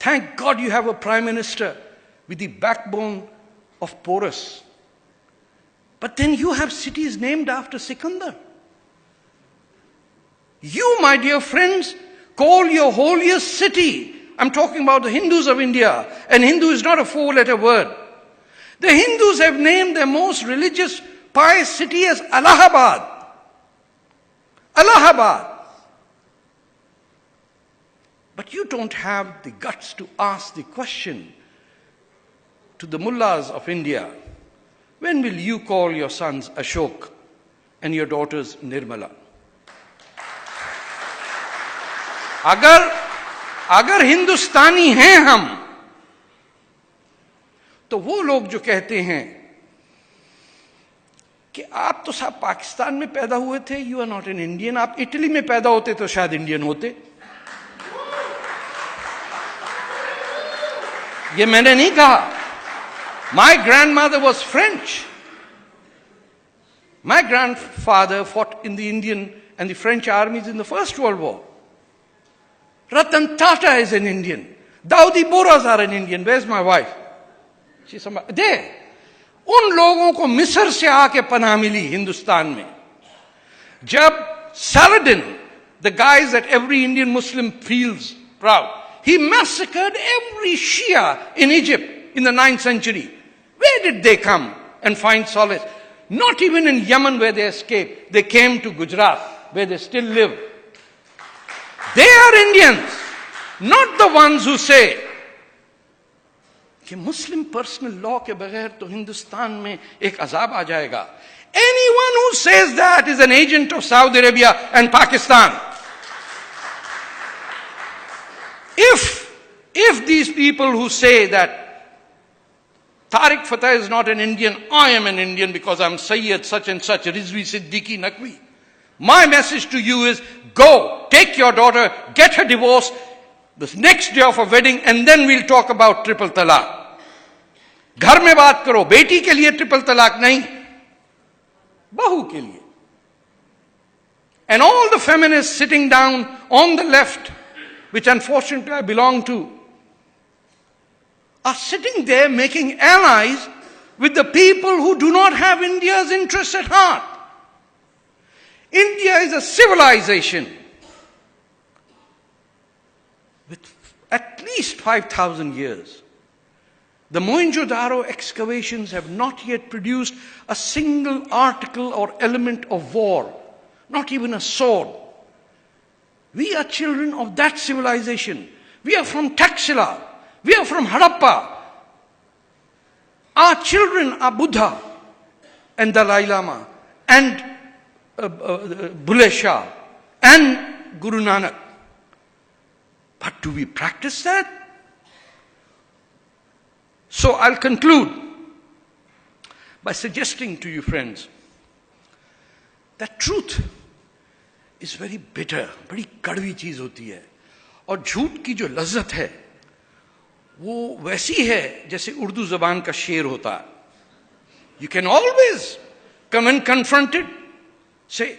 Thank God you have a prime minister with the backbone of Porus. But then you have cities named after Sikandar. You, my dear friends, call your holiest city. I'm talking about the Hindus of India. And Hindu is not a four-letter word. The Hindus have named their most religious, pious city as Allahabad. Allahabad. But you don't have the guts to ask the question to the mullahs of India, when will you call your sons Ashok and your daughters Nirmala? अगर हिंदुस्तानी हैं हम, तो वो लोग जो कहते हैं कि आप तो साहब पाकिस्तान में पैदा हुए थे, you are not an Indian, आप इटली में पैदा होते तो शायद इंडियन होते. ये मैंने नहीं कहा. My grandmother was French. My grandfather fought in the Indian and the French armies in the First World War. Ratan Tata is an Indian. Daudi Boras are an Indian. Where's my wife? She's there. उन लोगों को मिस्र से आके पनाह मिली हिंदुस्तान में. जब Saladin, the guys that every Indian Muslim feels proud, he massacred every Shia in Egypt in the 9th century. Where did they come and find solace? Not even in Yemen where they escaped. They came to Gujarat where they still live. They are Indians, not the ones who say कि मुस्लिम personal law के बगैर तो हिंदुस्तान में एक अजाब आ जाएगा. Anyone who says that is an agent of Saudi Arabia and Pakistan. If these people who say that Tarek Fatah is not an Indian, I am an Indian because I'm Sayyid such and such, Rizvi Siddiqui Naqvi. My message to you is, go, take your daughter, get her divorce, the next day of a wedding, and then we'll talk about triple talaq. घर में बात करो, बेटी के लिए triple तलाक नहीं, बहू के लिए. And all the feminists sitting down on the left, which unfortunately I belong to, are sitting there making allies with the people who do not have India's interests at heart. India is a civilization with at least 5,000 years. The Mohenjo-daro excavations have not yet produced a single article or element of war, not even a sword. We are children of that civilization. We are from Taxila. We are from Harappa. Our children are Buddha and Dalai Lama and Bulle Shah and Guru Nanak. But do we practice that? So I'll conclude by suggesting to you, friends, that truth is very bitter, बड़ी कड़वी चीज होती है. और झूठ की जो लज्जत है वो वैसी है जैसे उर्दू जबान का शेर होता है. You can always come and confront it. Say,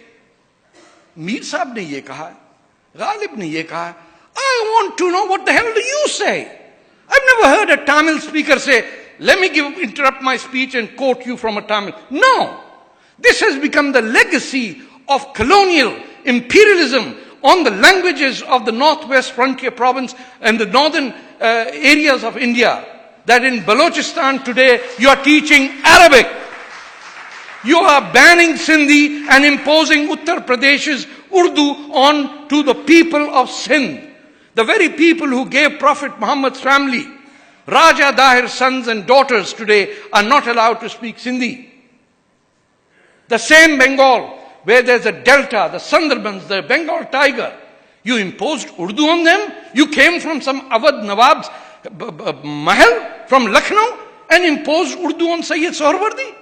Mir साहब ने ये कहा, गालिब ने ये कहा. I want to know what the hell do you say? I've never heard a Tamil speaker say, let me interrupt my speech and quote you from a Tamil. No. This has become the legacy of colonial imperialism on the languages of the northwest frontier province and the northern areas of India. That in Balochistan today, you are teaching Arabic. You are banning Sindhi and imposing Uttar Pradesh's Urdu on to the people of Sindh. The very people who gave Prophet Muhammad's family, Raja Dahir's sons and daughters today are not allowed to speak Sindhi. The same Bengal, where there's a delta, the Sundarbans, the Bengal tiger, you imposed Urdu on them? You came from some Awadh Nawab's mahal from Lucknow and imposed Urdu on Sayyid Sohrawardi?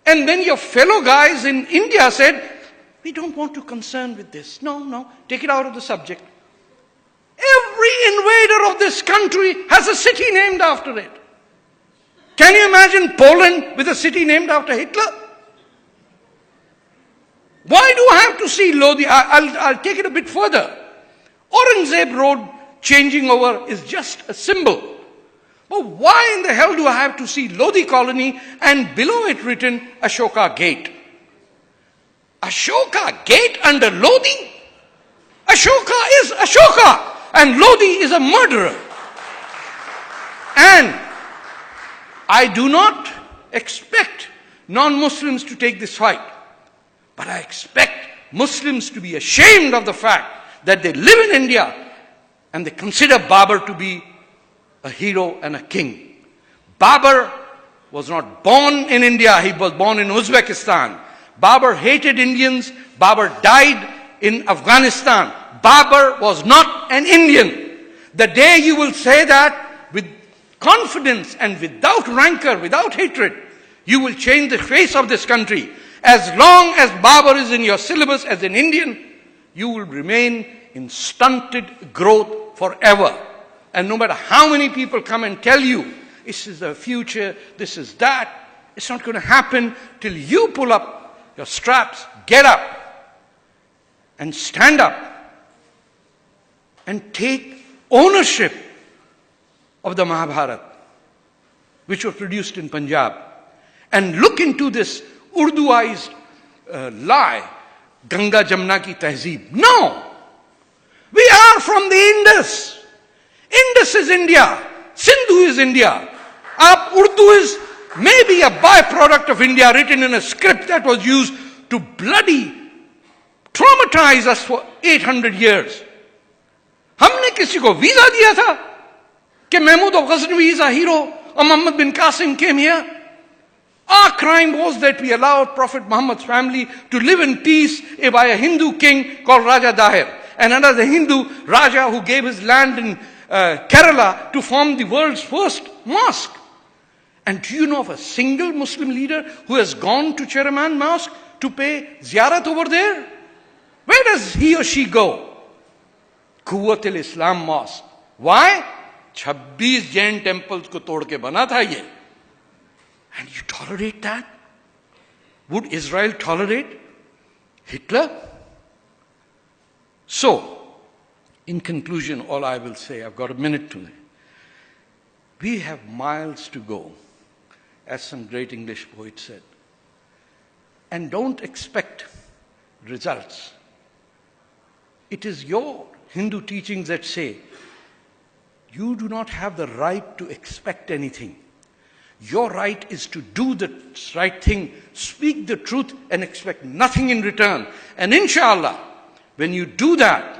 And then your fellow guys in India said, we don't want to concern with this. No, take it out of the subject. Every invader of this country has a city named after it. Can you imagine Poland with a city named after Hitler? Why do I have to see Lodi? I'll take it a bit further. Aurangzeb rode changing over is just a symbol. But why in the hell do I have to see Lodi colony and below it written Ashoka Gate? Ashoka Gate under Lodi? Ashoka is Ashoka and Lodi is a murderer. And I do not expect non-Muslims to take this fight, but I expect Muslims to be ashamed of the fact that they live in India and they consider Babur to be a hero and a king. Babur was not born in India, he was born in Uzbekistan. Babur hated Indians, Babur died in Afghanistan. Babur was not an Indian. The day you will say that with confidence and without rancor, without hatred, you will change the face of this country. As long as Babur is in your syllabus as an Indian, you will remain in stunted growth forever. And no matter how many people come and tell you, this is the future, this is that, it's not going to happen till you pull up your straps, get up, and stand up, and take ownership of the Mahabharata, which was produced in Punjab, and look into this Urduized lie, Ganga Jamna ki Tehzeeb. No! We are from the Indus. Indus is India. Sindhu is India. Urdu is maybe a byproduct of India written in a script that was used to bloody traumatize us for 800 years. हमने किसी को visa दिया था कि Mahmud of Ghaznavi is a hero or Muhammad bin Qasim came here? Our crime was that we allowed Prophet Muhammad's family to live in peace by a Hindu king called Raja Dahir, and another Hindu Raja who gave his land in Kerala to form the world's first mosque. And do you know of a single Muslim leader who has gone to Cheraman Mosque to pay ziyarat over there? Where does he or she go? Quwwat al-Islam Mosque. Why? 26 Jain temples ko tod ke bana tha ye. And you tolerate that? Would Israel tolerate Hitler? So, in conclusion, all I will say, I've got a minute to. We have miles to go, as some great English poet said. And don't expect results. It is your Hindu teachings that say, you do not have the right to expect anything. Your right is to do the right thing, speak the truth and expect nothing in return. And inshallah, when you do that,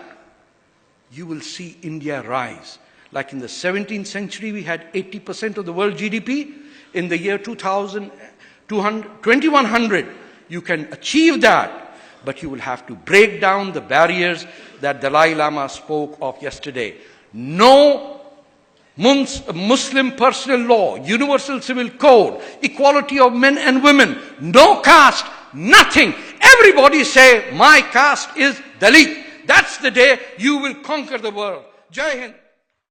you will see India rise. Like in the 17th century, we had 80% of the world GDP. In the year 2100, you can achieve that, but you will have to break down the barriers that Dalai Lama spoke of yesterday. No Muslim personal law, universal civil code, equality of men and women, no caste, nothing. Everybody say, my caste is Dalit. That's the day you will conquer the world. Jai Hind.